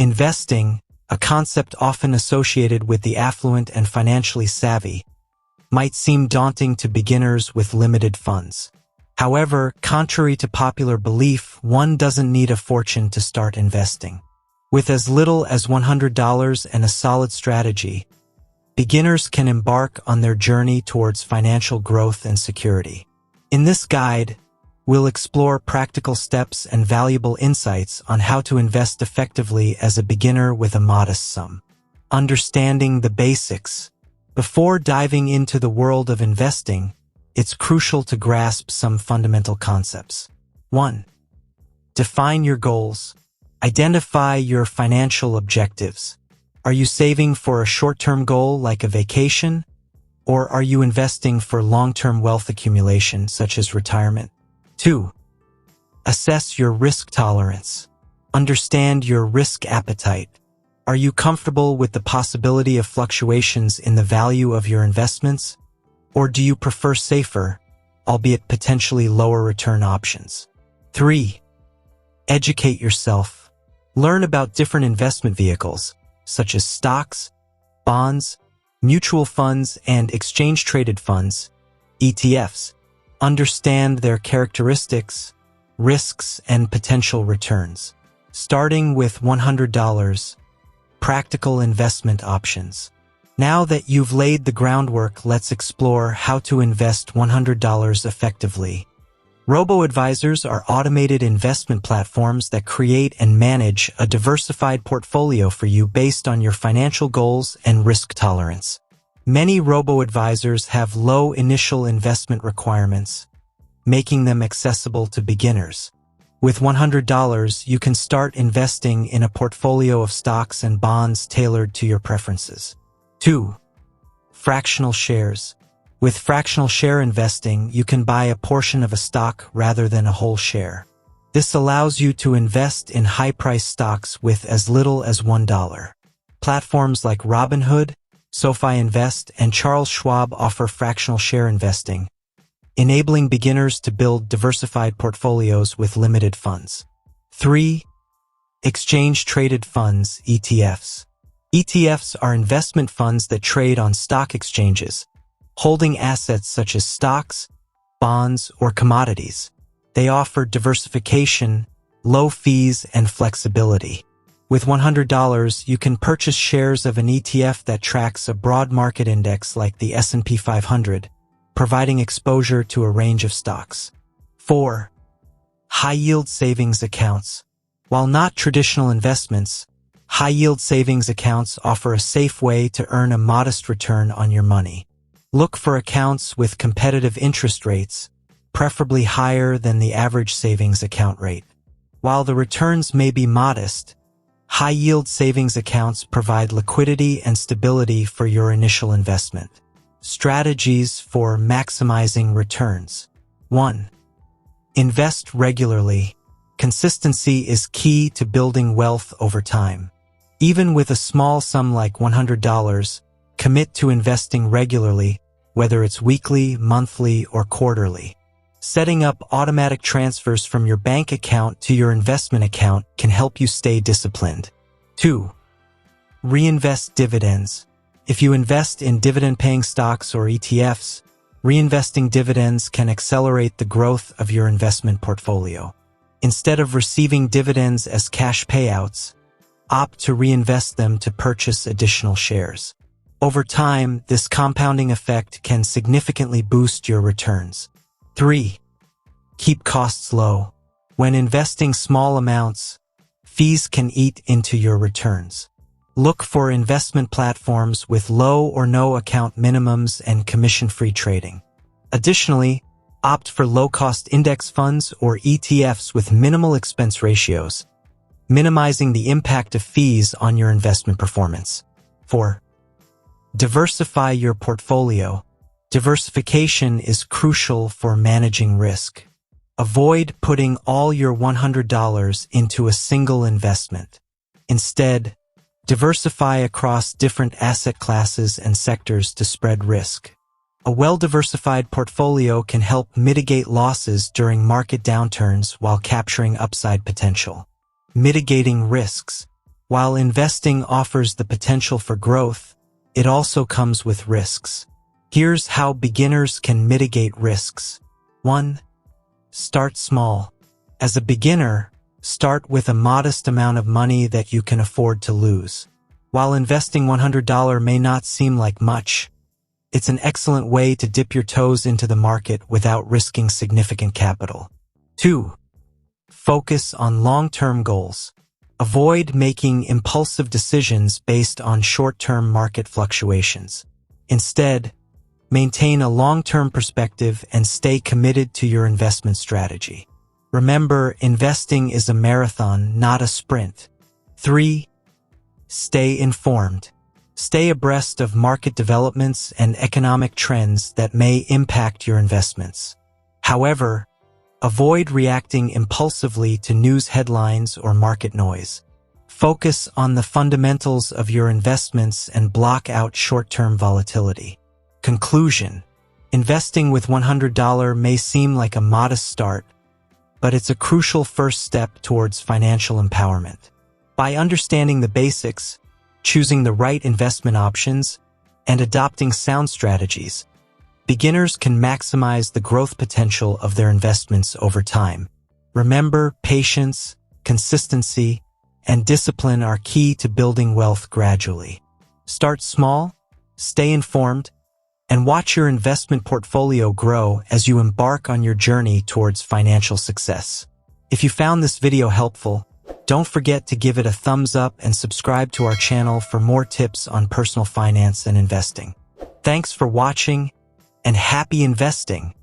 Investing, a concept often associated with the affluent and financially savvy, might seem daunting to beginners with limited funds. However, contrary to popular belief, one doesn't need a fortune to start investing. With as little as $100 and a solid strategy, beginners can embark on their journey towards financial growth and security. In this guide, we'll explore practical steps and valuable insights on how to invest effectively as a beginner with a modest sum. Understanding the basics. Before diving into the world of investing, it's crucial to grasp some fundamental concepts. 1. Define your goals. Identify your financial objectives. Are you saving for a short-term goal like a vacation? Or are you investing for long-term wealth accumulation such as retirement? 2. Assess your risk tolerance. Understand your risk appetite. Are you comfortable with the possibility of fluctuations in the value of your investments? Or do you prefer safer, albeit potentially lower return options? 3. Educate yourself. Learn about different investment vehicles, such as stocks, bonds, mutual funds, and exchange-traded funds, ETFs. Understand their characteristics, risks, and potential returns. Starting with $100, practical investment options. Now that you've laid the groundwork, let's explore how to invest $100 effectively. Robo-advisors are automated investment platforms that create and manage a diversified portfolio for you based on your financial goals and risk tolerance. Many robo-advisors have low initial investment requirements, making them accessible to beginners. With $100, you can start investing in a portfolio of stocks and bonds tailored to your preferences. 2. Fractional shares. With fractional share investing, you can buy a portion of a stock rather than a whole share. This allows you to invest in high-priced stocks with as little as $1. Platforms like Robinhood, SoFi Invest, and Charles Schwab offer fractional share investing, enabling beginners to build diversified portfolios with limited funds. 3. Exchange-traded funds, ETFs. ETFs are investment funds that trade on stock exchanges, holding assets such as stocks, bonds, or commodities. They offer diversification, low fees, and flexibility. With $100, you can purchase shares of an ETF that tracks a broad market index like the S&P 500, providing exposure to a range of stocks. 4. High-yield savings accounts. While not traditional investments, high-yield savings accounts offer a safe way to earn a modest return on your money. Look for accounts with competitive interest rates, preferably higher than the average savings account rate. While the returns may be modest, high-yield savings accounts provide liquidity and stability for your initial investment. Strategies for maximizing returns. 1. Invest regularly. Consistency is key to building wealth over time. Even with a small sum like $100, commit to investing regularly, whether it's weekly, monthly, or quarterly. Setting up automatic transfers from your bank account to your investment account can help you stay disciplined. 2. Reinvest dividends. If you invest in dividend-paying stocks or ETFs, reinvesting dividends can accelerate the growth of your investment portfolio. Instead of receiving dividends as cash payouts, opt to reinvest them to purchase additional shares. Over time, this compounding effect can significantly boost your returns. 3. Keep costs low. When investing small amounts, fees can eat into your returns. Look for investment platforms with low or no account minimums and commission-free trading. Additionally, opt for low-cost index funds or ETFs with minimal expense ratios, minimizing the impact of fees on your investment performance. 4. Diversify your portfolio. Diversification is crucial for managing risk. Avoid putting all your $100 into a single investment. Instead, diversify across different asset classes and sectors to spread risk. A well-diversified portfolio can help mitigate losses during market downturns while capturing upside potential. Mitigating risks. While investing offers the potential for growth, it also comes with risks. Here's how beginners can mitigate risks. 1. Start small. As a beginner, start with a modest amount of money that you can afford to lose. While investing $100 may not seem like much, it's an excellent way to dip your toes into the market without risking significant capital. 2. Focus on long-term goals. Avoid making impulsive decisions based on short-term market fluctuations. Instead, maintain a long-term perspective and stay committed to your investment strategy. Remember, investing is a marathon, not a sprint. 3. Stay informed. Stay abreast of market developments and economic trends that may impact your investments. However, avoid reacting impulsively to news headlines or market noise. Focus on the fundamentals of your investments and block out short-term volatility. Conclusion: investing with $100 may seem like a modest start, but it's a crucial first step towards financial empowerment. By understanding the basics, choosing the right investment options, and adopting sound strategies, beginners can maximize the growth potential of their investments over time. Remember, patience, consistency, and discipline are key to building wealth gradually. Start small, stay informed, and watch your investment portfolio grow as you embark on your journey towards financial success. If you found this video helpful, don't forget to give it a thumbs up and subscribe to our channel for more tips on personal finance and investing. Thanks for watching, and happy investing!